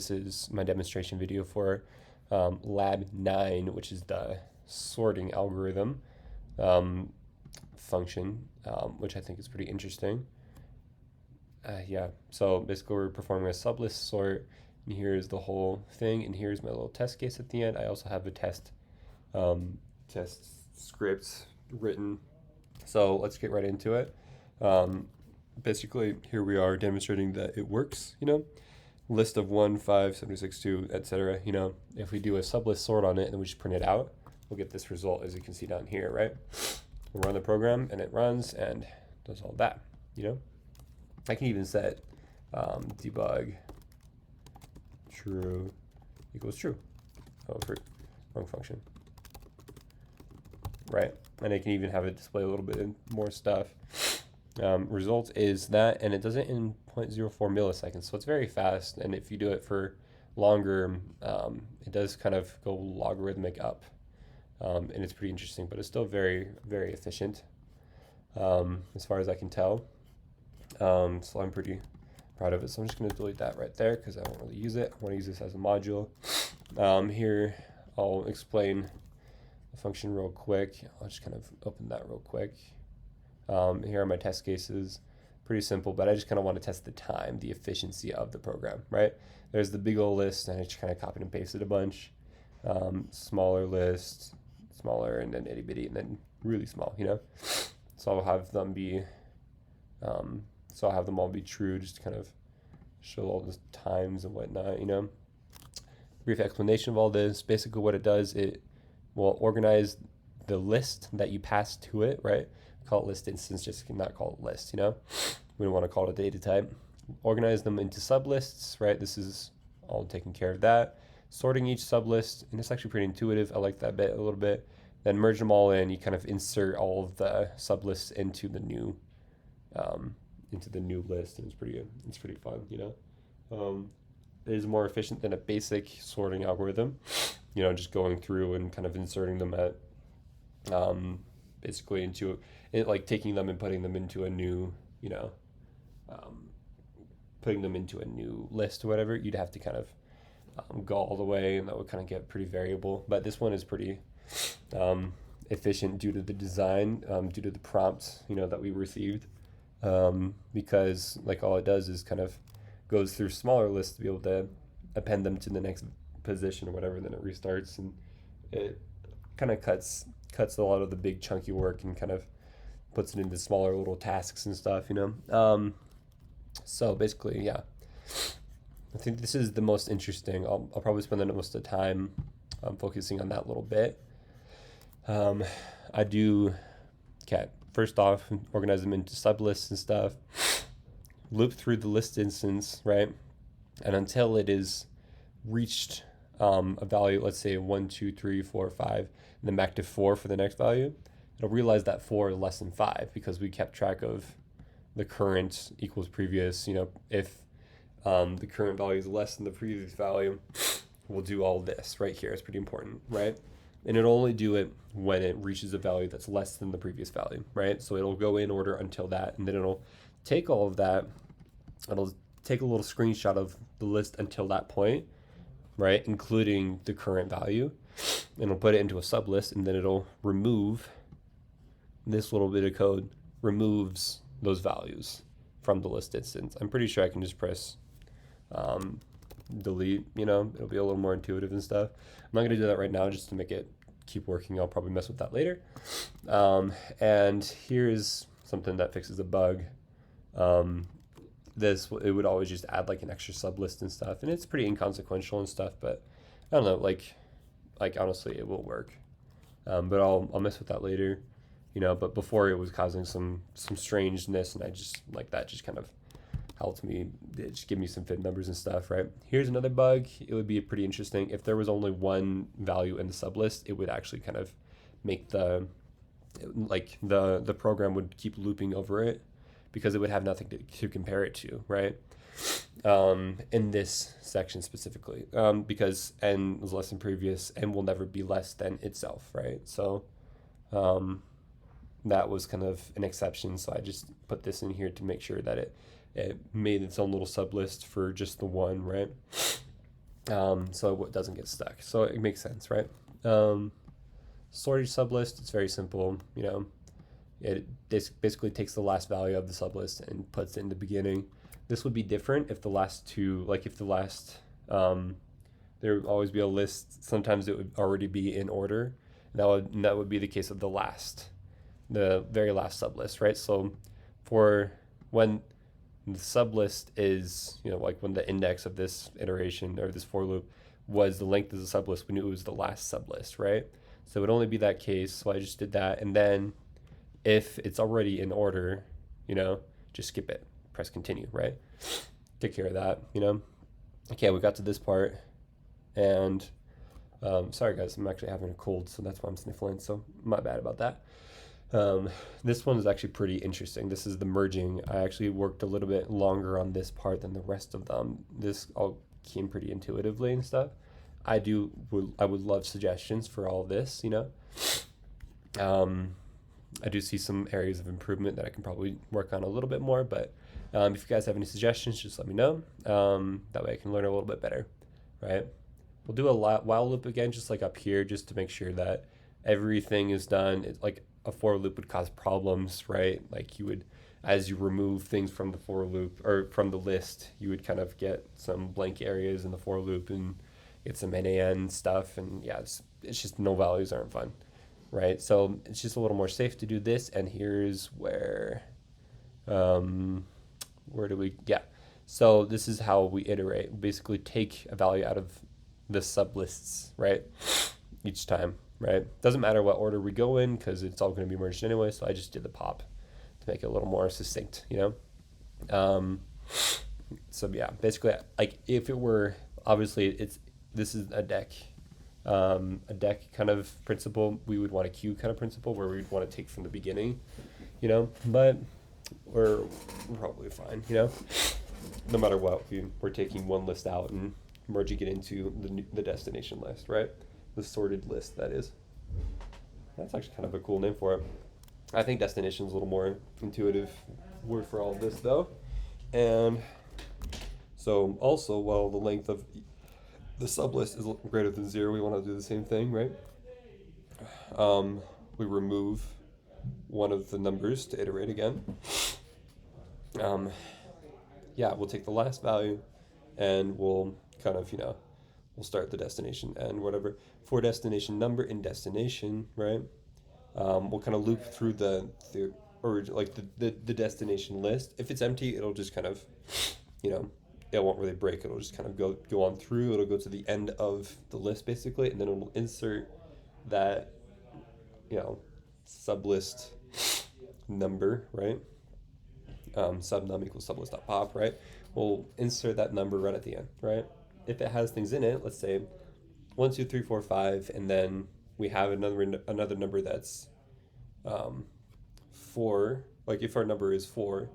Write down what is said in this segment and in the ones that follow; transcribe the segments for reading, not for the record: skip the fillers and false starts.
This is my demonstration video for lab 9, which is the sorting algorithm function, which I think is pretty interesting. Yeah, so basically we're performing a sublist sort, and here's the whole thing, and here's my little test case at the end. I also have a test script written, so let's get right into it. Basically, here we are demonstrating that it works, list of 1, 5, 76, 2, etc. If we do a sublist sort on it and then we just print it out, we'll get this result, as you can see down here, right? We'll run the program and it runs and does all that, I can even set debug true equals true. Oh, wrong function. Right, and I can even have it display a little bit more stuff. Result is that, and it does it in 0.04 milliseconds, so it's very fast, and if you do it for longer, it does kind of go logarithmic up, and it's pretty interesting, but it's still very, very efficient, as far as I can tell. So I'm pretty proud of it, so I'm just going to delete that right there because I won't really use it. I want to use this as a module. Here I'll explain the function real quick. I'll just kind of open that real quick. Here are my test cases. Pretty simple, but I just kind of want to test the time, the efficiency of the program, right? There's the big old list, and I just kind of copied and pasted a bunch. Smaller list, smaller, and then itty bitty, and then really small, So I'll have them be, I'll have them all be true, just to kind of show all the times and whatnot, Brief explanation of all this. Basically what it does, it will organize the list that you pass to it, right? Call it list instance, just not call it list, We don't want to call it a data type. Organize them into sublists, right? This is all taking care of that. Sorting each sublist, and it's actually pretty intuitive. I like that bit a little bit. Then merge them all in. You kind of insert all of the sublists into the new list, and it's pretty fun, It is more efficient than a basic sorting algorithm, just going through and kind of inserting them at basically into it, like taking them and putting them into a new, putting them into a new list or whatever. You'd have to kind of go all the way, and that would kind of get pretty variable. But this one is pretty efficient due to the design, due to the prompts, that we received, because like all it does is kind of goes through smaller lists to be able to append them to the next position or whatever, and then it restarts, and it kind of cuts a lot of the big chunky work and kind of puts it into smaller little tasks and stuff, So basically, yeah, I think this is the most interesting. I'll probably spend the most of the time focusing on that little bit. First off, organize them into sublists and stuff, loop through the list instance, right? And until it is reached a value, let's say 1, 2, 3, 4, 5, and then back to 4 for the next value, it'll realize that 4 is less than 5 because we kept track of the current equals previous. If the current value is less than the previous value, we'll do all this right here. It's pretty important, right? And it'll only do it when it reaches a value that's less than the previous value, right? So it'll go in order until that, and then it'll take all of that. It'll take a little screenshot of the list until that point, right, including the current value, and it'll put it into a sublist, and then it'll remove this little bit of code, removes those values from the list instance. I'm pretty sure I can just press delete, it'll be a little more intuitive and stuff. I'm not going to do that right now just to make it keep working. I'll probably mess with that later. And here's something that fixes a bug. It would always just add like an extra sublist and stuff, and it's pretty inconsequential and stuff, but I don't know, like honestly it will work. But I'll mess with that later, but before it was causing some strangeness, and I just like that just kind of helped me, it just give me some fib numbers and stuff, right? Here's another bug. It would be pretty interesting if there was only one value in the sublist. It would actually kind of make the program would keep looping over it because it would have nothing to compare it to, right? In this section specifically, because n is less than previous, n will never be less than itself, right? So that was kind of an exception, so I just put this in here to make sure that it made its own little sublist for just the one, right? so it doesn't get stuck. So it makes sense, right? Sorted sublist, it's very simple. It basically takes the last value of the sublist and puts it in the beginning. This would be different if the last two, like if the last, there would always be a list. Sometimes it would already be in order. That would be the case of the very last sublist, right? So for when the sublist is, like when the index of this iteration or this for loop was the length of the sublist, we knew it was the last sublist, right? So it would only be that case. So I just did that. And then if it's already in order, just skip it, press continue, right? Take care of that, Okay, we got to this part. And sorry guys, I'm actually having a cold, so that's why I'm sniffling. So my bad about that. This one is actually pretty interesting. This is the merging. I actually worked a little bit longer on this part than the rest of them. This all came pretty intuitively and stuff. I would love suggestions for all this, I do see some areas of improvement that I can probably work on a little bit more, but if you guys have any suggestions, just let me know. That way I can learn a little bit better, right? We'll do a while loop again, just like up here, just to make sure that everything is done. It's like a for loop would cause problems, right? Like you would, as you remove things from the for loop or from the list, you would kind of get some blank areas in the for loop and get some NaN stuff. And yeah, it's just no values aren't fun, right? So it's just a little more safe to do this. And here's where do we, yeah. So this is how we iterate. We basically take a value out of the sublists, right? Each time, right? Doesn't matter what order we go in because it's all going to be merged anyway. So I just did the pop to make it a little more succinct, So yeah, basically, like if it were, obviously this is a deck kind of principle. We would want a queue kind of principle where we'd want to take from the beginning, but we're probably fine, no matter what, we're taking one list out and merging it into the destination list, right? The sorted list, that is. That's actually kind of a cool name for it. I think destination is a little more intuitive word for all of this, though. And so also, while the length of the sublist is greater than 0, we want to do the same thing, right? We remove one of the numbers to iterate again. Yeah, we'll take the last value and we'll kind of, we'll start the destination and whatever. For destination number in destination, right? We'll kind of loop through the destination list. If it's empty, it'll just kind of, it won't really break. It'll just kind of go on through. It'll go to the end of the list basically, and then it'll insert that, sublist number, right? Subnum equals sublist.pop, right? We'll insert that number right at the end, right? If it has things in it, let's say 1, 2, 3, 4, 5, and then we have another number that's 4. Like if our number is 4,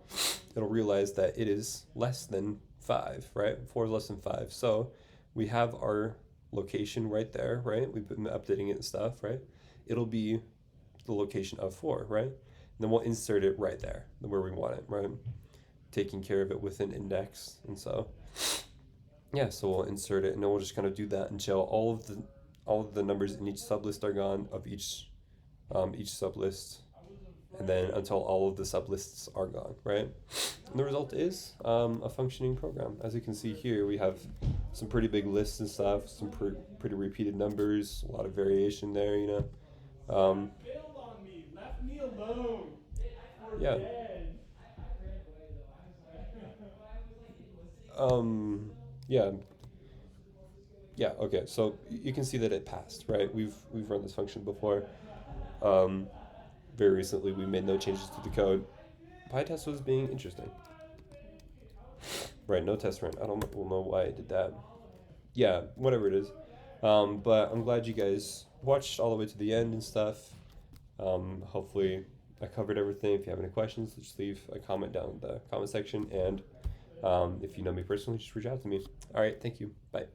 it'll realize that it is less than 5, right? 4 is less than 5. So we have our location right there, right? We've been updating it and stuff, right? It'll be the location of 4, right? And then we'll insert it right there, where we want it, right? Taking care of it with an index. And so, yeah, so we'll insert it, and then we'll just kind of do that until all of the numbers in each sublist are gone of each sublist, and then until all of the sublists are gone, right? And the result is a functioning program. As you can see here, we have some pretty big lists and stuff, some pretty repeated numbers, a lot of variation there, Left me alone. Yeah. Yeah. Yeah, okay, so you can see that it passed, right? We've run this function before. Very recently, we made no changes to the code. PyTest was being interesting. Right, no test run. I don't know why I did that. Yeah, whatever it is. But I'm glad you guys watched all the way to the end and stuff. Hopefully I covered everything. If you have any questions, just leave a comment down in the comment section. And if you know me personally, just reach out to me. All right, thank you. Bye.